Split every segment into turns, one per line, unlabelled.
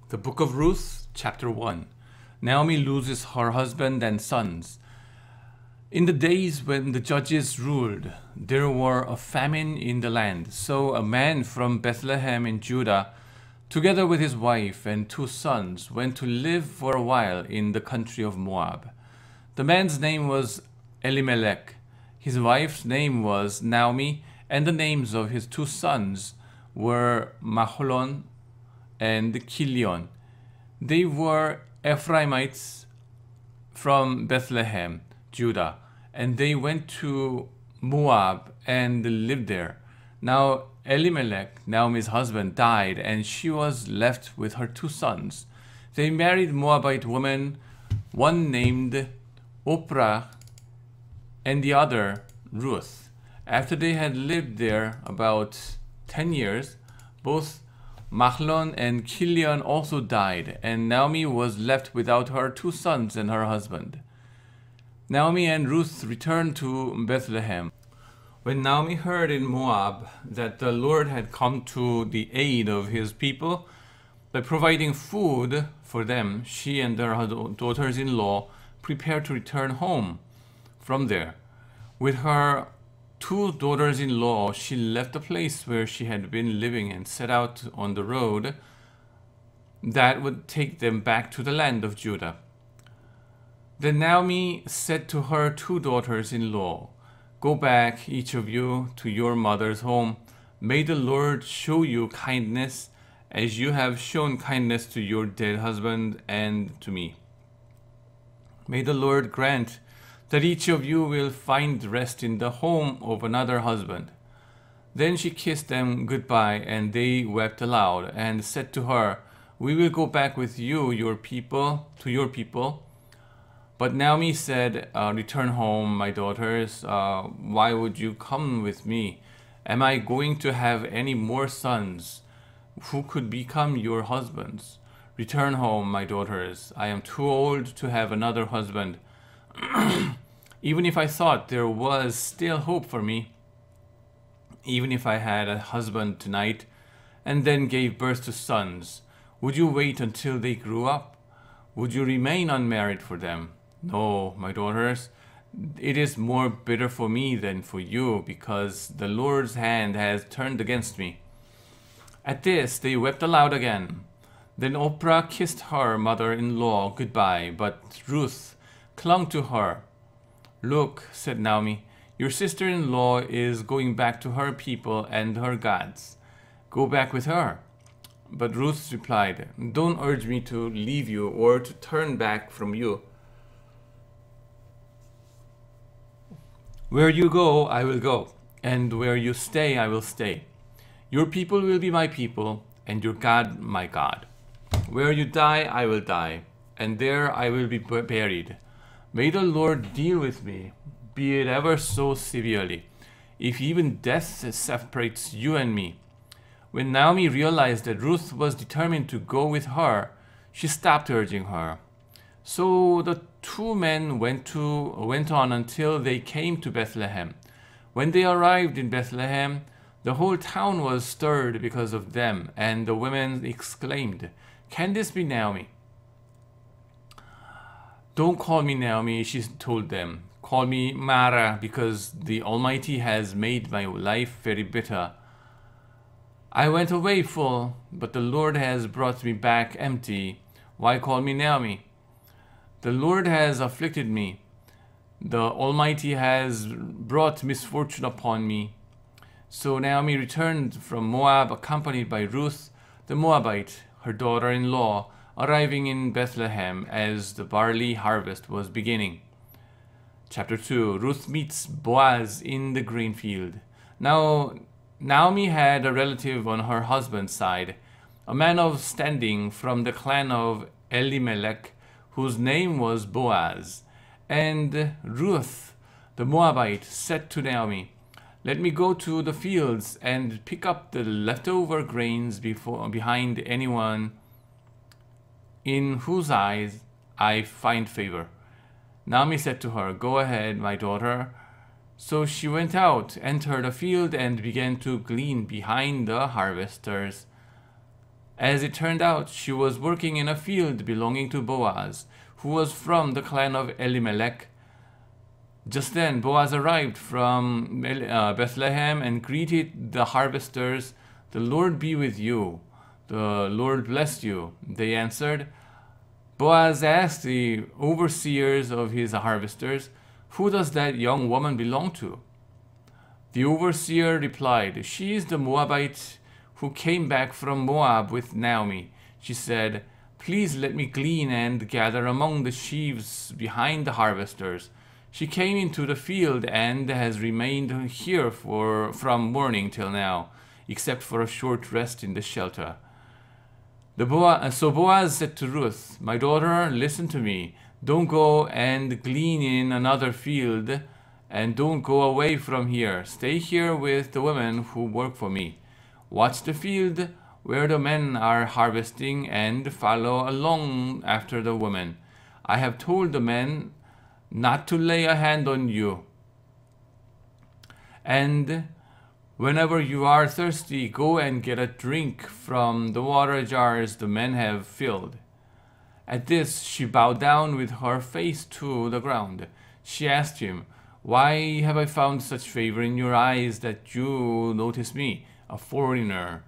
The Book of Ruth, chapter 1. Naomi loses her husband and sons. In the days when the judges ruled, there were a famine in the land. So a man from Bethlehem in Judah, together with his wife and 2 sons, went to live for a while in the country of Moab. The man's name was Elimelech. His wife's name was Naomi, and the names of his 2 sons were Mahlon and Chilion. They were Ephraimites from Bethlehem, Judah, and they went to Moab and lived there. Now Elimelech, Naomi's husband, died, and she was left with her 2 sons. They married Moabite women, one named Oprah and the other Ruth. After they had lived there about 10 years, both Mahlon and Chilion also died, and Naomi was left without her 2 sons and her husband. Naomi and Ruth returned to Bethlehem. When Naomi heard in Moab that the Lord had come to the aid of his people by providing food for them, she and her daughters-in-law prepared to return home from there. With her 2 daughters-in-law, she left the place where she had been living and set out on the road that would take them back to the land of Judah. Then Naomi said to her 2 daughters-in-law, "Go back, each of you, to your mother's home. May the Lord show you kindness as you have shown kindness to your dead husband and to me. May the Lord grant that each of you will find rest in the home of another husband." Then she kissed them goodbye, and they wept aloud and said to her, "We will go back with you, to your people." But Naomi said, "Return home, my daughters. Why would you come with me? Am I going to have any more sons who could become your husbands? Return home, my daughters. I am too old to have another husband. Even if I thought there was still hope for me, even if I had a husband tonight and then gave birth to sons, would you wait until they grew up? Would you remain unmarried for them? No, my daughters, it is more bitter for me than for you, because the Lord's hand has turned against me." At this, they wept aloud again. Then Oprah kissed her mother-in-law goodbye, but Ruth clung to her. "Look," said Naomi, "your sister-in-law is going back to her people and her gods. Go back with her." But Ruth replied, "Don't urge me to leave you or to turn back from you. Where you go, I will go, and where you stay, I will stay. Your people will be my people, and your God my God. Where you die, I will die, and there I will be buried. May the Lord deal with me, be it ever so severely, if even death separates you and me." When Naomi realized that Ruth was determined to go with her, she stopped urging her. So the 2 men went on until they came to Bethlehem. When they arrived in Bethlehem, the whole town was stirred because of them, and the women exclaimed, "Can this be Naomi?" "Don't call me Naomi," she told them. "Call me Mara, because the Almighty has made my life very bitter. I went away full, but the Lord has brought me back empty. Why call me Naomi? The Lord has afflicted me. The Almighty has brought misfortune upon me." So Naomi returned from Moab, accompanied by Ruth the Moabite, her daughter-in-law, arriving in Bethlehem as the barley harvest was beginning. Chapter 2. Ruth meets Boaz in the grain field. Now Naomi had a relative on her husband's side, a man of standing from the clan of Elimelech, whose name was Boaz. And Ruth the Moabite said to Naomi, "Let me go to the fields and pick up the leftover grains behind anyone in whose eyes I find favor." Naomi said to her, "Go ahead, my daughter." So she went out, entered a field, and began to glean behind the harvesters. As it turned out, she was working in a field belonging to Boaz, who was from the clan of Elimelech. Just then Boaz arrived from Bethlehem and greeted the harvesters. "The Lord be with you. The Lord bless you," they answered. Boaz asked the overseers of his harvesters, "Who does that young woman belong to?" The overseer replied, "She is the Moabite who came back from Moab with Naomi." She said, "Please let me glean and gather among the sheaves behind the harvesters." She came into the field and has remained here from morning till now, except for a short rest in the shelter. So Boaz said to Ruth, "My daughter, listen to me. Don't go and glean in another field, and don't go away from here. Stay here with the women who work for me. Watch the field where the men are harvesting and follow along after the women. I have told the men not to lay a hand on you. And whenever you are thirsty, go and get a drink from the water jars the men have filled." At this, she bowed down with her face to the ground. She asked him, "Why have I found such favor in your eyes that you notice me, a foreigner?"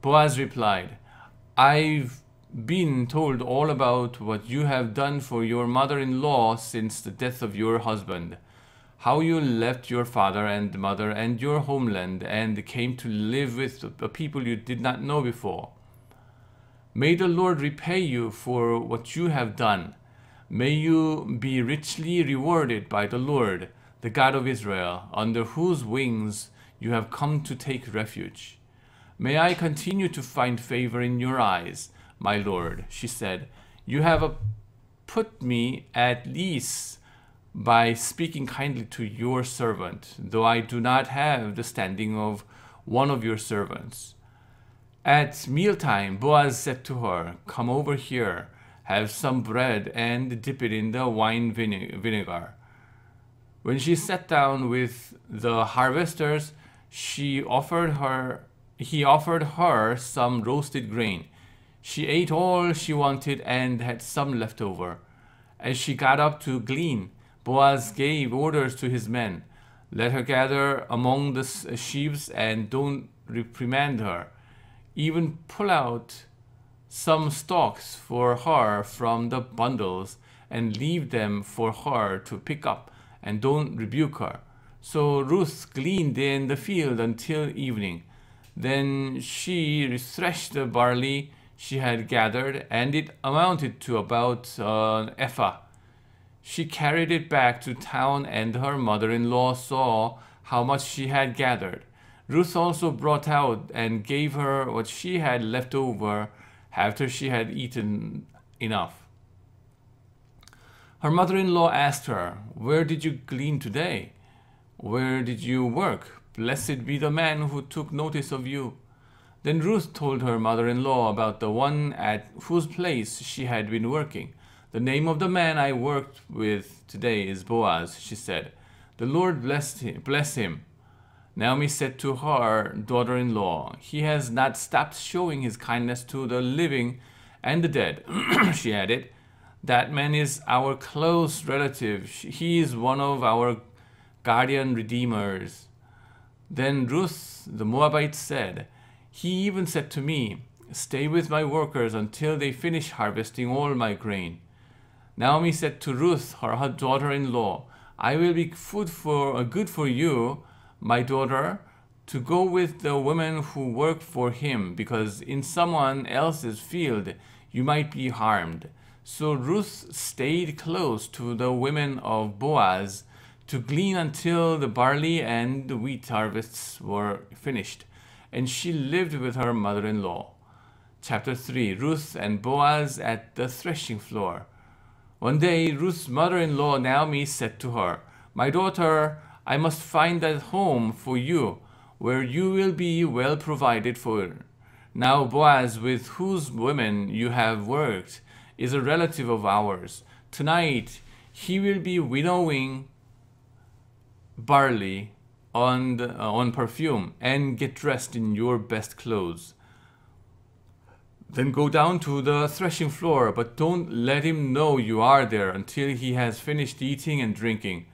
Boaz replied, "I've been told all about what you have done for your mother-in-law since the death of your husband, how you left your father and mother and your homeland and came to live with a people you did not know before. May the Lord repay you for what you have done. May you be richly rewarded by the Lord, the God of Israel, under whose wings you have come to take refuge. May I continue to find favor in your eyes, my Lord," she said. "You have put me at ease by speaking kindly to your servant, though I do not have the standing of one of your servants." At mealtime, Boaz said to her, "Come over here, have some bread and dip it in the wine vinegar." When she sat down with the harvesters, he offered her some roasted grain. She ate all she wanted and had some left over. As she got up to glean, Boaz gave orders to his men, "Let her gather among the sheaves and don't reprimand her. Even pull out some stalks for her from the bundles and leave them for her to pick up, and don't rebuke her." So Ruth gleaned in the field until evening. Then she threshed the barley she had gathered, and it amounted to about an ephah. She carried it back to town, and her mother-in-law saw how much she had gathered. Ruth also brought out and gave her what she had left over after she had eaten enough. Her mother-in-law asked her, "Where did you glean today? Where did you work? Blessed be the man who took notice of you." Then Ruth told her mother-in-law about the one at whose place she had been working. "The name of the man I worked with today is Boaz," she said. "The Lord bless him." Naomi said to her daughter-in-law, "He has not stopped showing his kindness to the living and the dead." She added, "That man is our close relative. He is one of our guardian redeemers." Then Ruth the Moabite said, "He even said to me, 'Stay with my workers until they finish harvesting all my grain.'" Naomi said to Ruth, her daughter-in-law, "I will be good for you, my daughter, to go with the women who work for him, because in someone else's field you might be harmed." So Ruth stayed close to the women of Boaz to glean until the barley and the wheat harvests were finished, and she lived with her mother-in-law. Chapter 3. Ruth and Boaz at the threshing floor. One day, Ruth's mother-in-law Naomi said to her, "My daughter, I must find a home for you, where you will be well provided for. Now Boaz, with whose women you have worked, is a relative of ours. Tonight he will be winnowing barley on perfume, and get dressed in your best clothes. Then go down to the threshing floor, but don't let him know you are there until he has finished eating and drinking.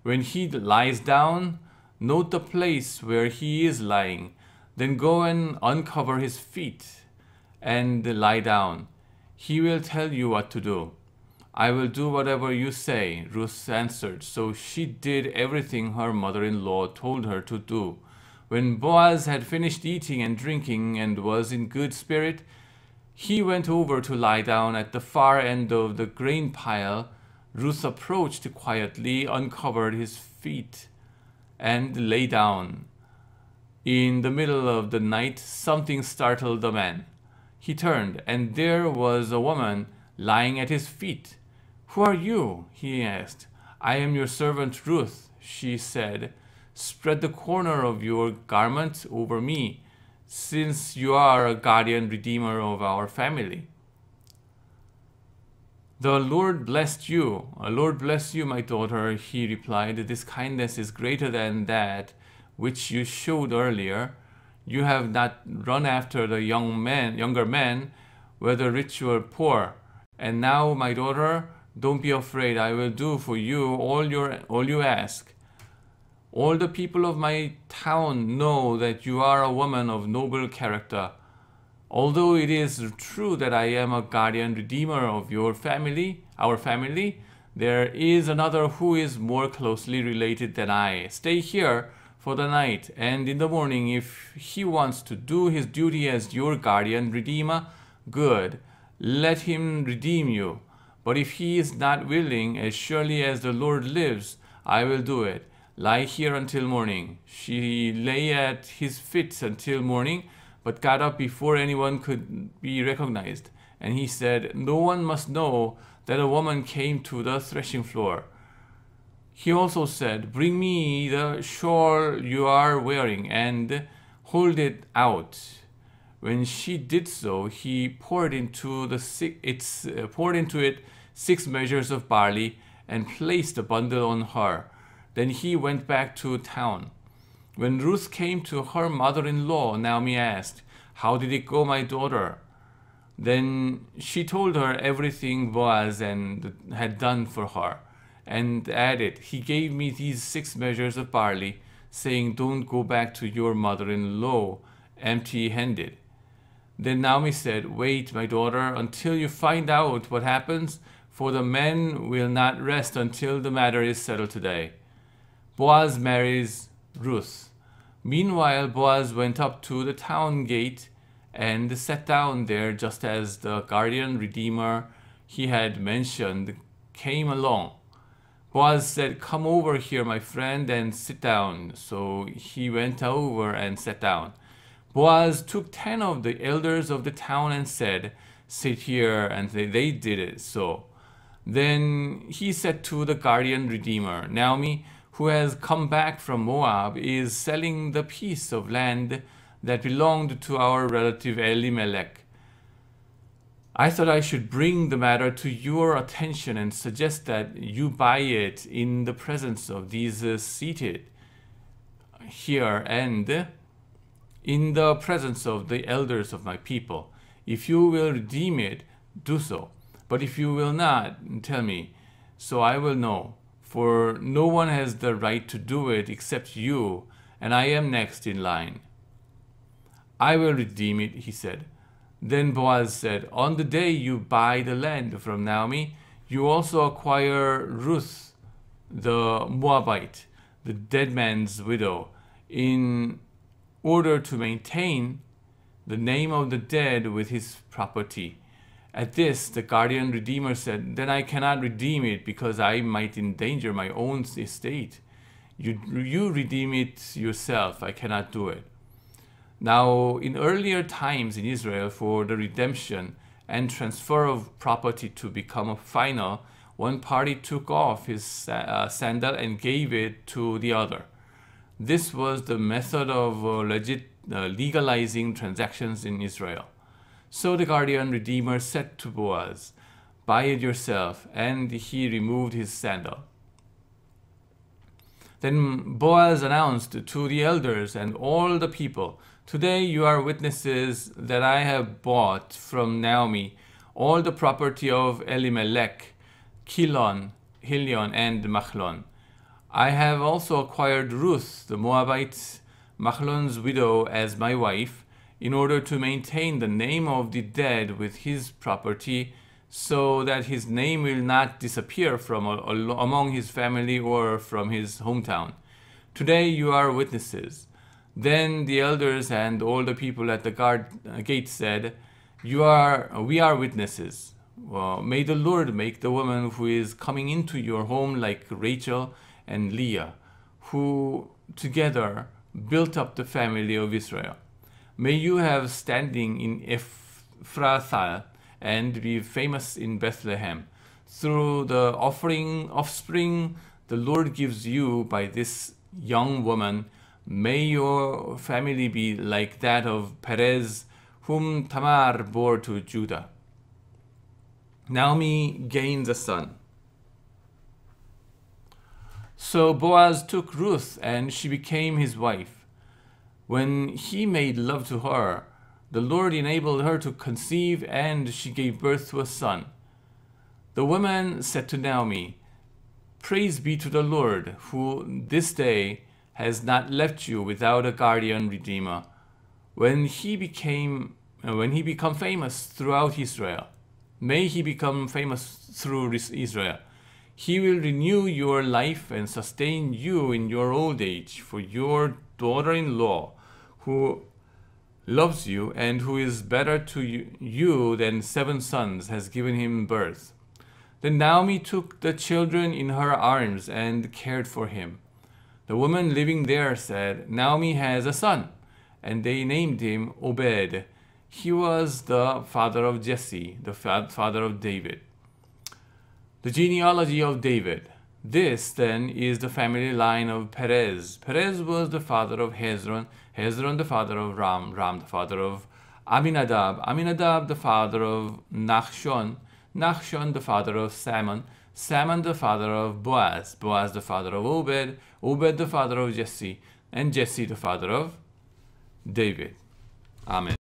When he lies down, note the place where he is lying. Then go and uncover his feet and lie down. He will tell you what to do. I will do whatever you say, Ruth answered. So she did everything her mother-in-law told her to do. When Boaz had finished eating and drinking and was in good spirit, he went over to lie down at the far end of the grain pile. Ruth approached quietly, uncovered his feet, and lay down. In the middle of the night, something startled the man. He turned, and there was a woman lying at his feet. "Who are you?" he asked. "I am your servant Ruth," she said. "Spread the corner of your garment over me, since you are a guardian redeemer of our family." "The Lord blessed you. Lord bless you, my daughter," he replied. "This kindness is greater than that which you showed earlier. You have not run after the younger men, whether rich or poor. And now, my daughter, don't be afraid. I will do for you all you ask. All the people of my town know that you are a woman of noble character. Although it is true that I am a guardian redeemer of our family, there is another who is more closely related than I. Stay here for the night, and in the morning, if he wants to do his duty as your guardian redeemer, good, let him redeem you. But if he is not willing, as surely as the Lord lives, I will do it. Lie here until morning." She lay at his feet until morning, but got up before anyone could be recognized. And he said, "No one must know that a woman came to the threshing floor." He also said, "Bring me the shawl you are wearing and hold it out." When she did so, he poured into it 6 measures of barley and placed the bundle on her. Then he went back to town. When Ruth came to her mother-in-law, Naomi asked, "How did it go, my daughter?" Then she told her everything Boaz had done for her, and added, "He gave me these 6 measures of barley, saying, 'Don't go back to your mother-in-law empty-handed.'" Then Naomi said, "Wait, my daughter, until you find out what happens, for the men will not rest until the matter is settled today." Boaz marries Ruth. Meanwhile, Boaz went up to the town gate and sat down there just as the guardian redeemer he had mentioned came along. Boaz said, "Come over here, my friend, and sit down." So he went over and sat down. Boaz took 10 of the elders of the town and said, "Sit here," and they did it so. Then he said to the guardian redeemer, "Naomi, who has come back from Moab, is selling the piece of land that belonged to our relative Elimelech. I thought I should bring the matter to your attention and suggest that you buy it in the presence of these seated here and in the presence of the elders of my people. If you will redeem it, do so. But if you will not, tell me, so I will know. For no one has the right to do it except you, and I am next in line." "I will redeem it," he said. Then Boaz said, "On the day you buy the land from Naomi, you also acquire Ruth the Moabite, the dead man's widow, in order to maintain the name of the dead with his property." At this, the guardian redeemer said, "Then I cannot redeem it because I might endanger my own estate. You redeem it yourself. I cannot do it." Now, in earlier times in Israel, for the redemption and transfer of property to become final, one party took off his sandal and gave it to the other. This was the method of legalizing transactions in Israel. So the guardian redeemer said to Boaz, "Buy it yourself," and he removed his sandal. Then Boaz announced to the elders and all the people, "Today you are witnesses that I have bought from Naomi all the property of Elimelech, Chilion, and Machlon. I have also acquired Ruth, the Moabite, Machlon's widow, as my wife, in order to maintain the name of the dead with his property, so that his name will not disappear from among his family or from his hometown. Today you are witnesses." Then the elders and all the people at the gate said, "We are witnesses. May the Lord make the woman who is coming into your home like Rachel and Leah, who together built up the family of Israel. May you have standing in Ephrathah and be famous in Bethlehem. Through the offspring the Lord gives you by this young woman, may your family be like that of Perez, whom Tamar bore to Judah." Naomi gained a son. So Boaz took Ruth, and she became his wife. When he made love to her, the Lord enabled her to conceive, and she gave birth to a son. The woman said to Naomi, "Praise be to the Lord, who this day has not left you without a guardian redeemer. When he become famous throughout Israel, may he become famous through Israel. He will renew your life and sustain you in your old age, for your daughter-in-law, who loves you and who is better to you than 7 sons, has given him birth." Then Naomi took the children in her arms and cared for him. The woman living there said, "Naomi has a son," and they named him Obed. He was the father of Jesse, the father of David. The genealogy of David. This, then, is the family line of Perez. Perez was the father of Hezron, Hezron the father of Ram, Ram the father of Aminadab, Aminadab the father of Nachshon, Nachshon the father of Salmon, Salmon the father of Boaz, Boaz the father of Obed, Obed the father of Jesse, and Jesse the father of David. Amen.